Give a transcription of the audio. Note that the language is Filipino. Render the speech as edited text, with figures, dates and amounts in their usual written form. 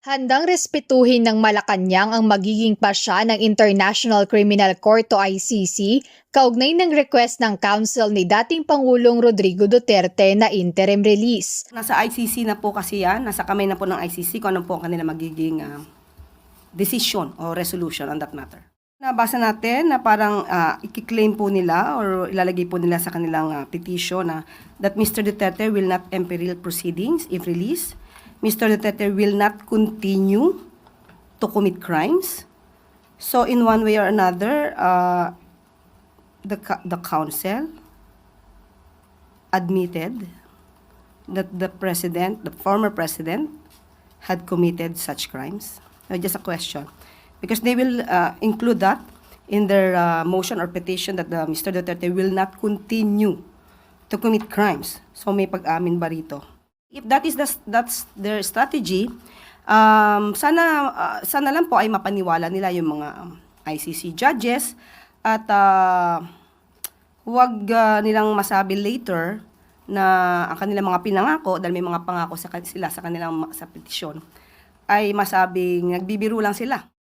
Handang respetuhin ng Malacanang ang magiging pasya ng International Criminal Court o ICC kaugnay ng request ng Council ni dating Pangulong Rodrigo Duterte na interim release. Nasa ICC na po kasi yan, nasa kamay na po ng ICC kung ano po ang kanila magiging decision o resolution on that matter. Nabasa natin na parang i-claim po nila or ilalagay po nila sa kanilang petition na that Mr. Duterte will not imperil proceedings if released. Mr. Duterte will not continue to commit crimes. So in one way or another, the council admitted that the former president, had committed such crimes. Just a question. Because they will include that in their motion or petition that Mr. Duterte will not continue to commit crimes. So may pag-amin ba rito? If that's their strategy, sana lang po ay mapaniwala nila yung mga ICC judges at huwag nilang masabi later na ang kanilang mga pinangako, dahil may mga pangako sila sa kanilang sa petisyon, ay masabing nagbibiro lang sila.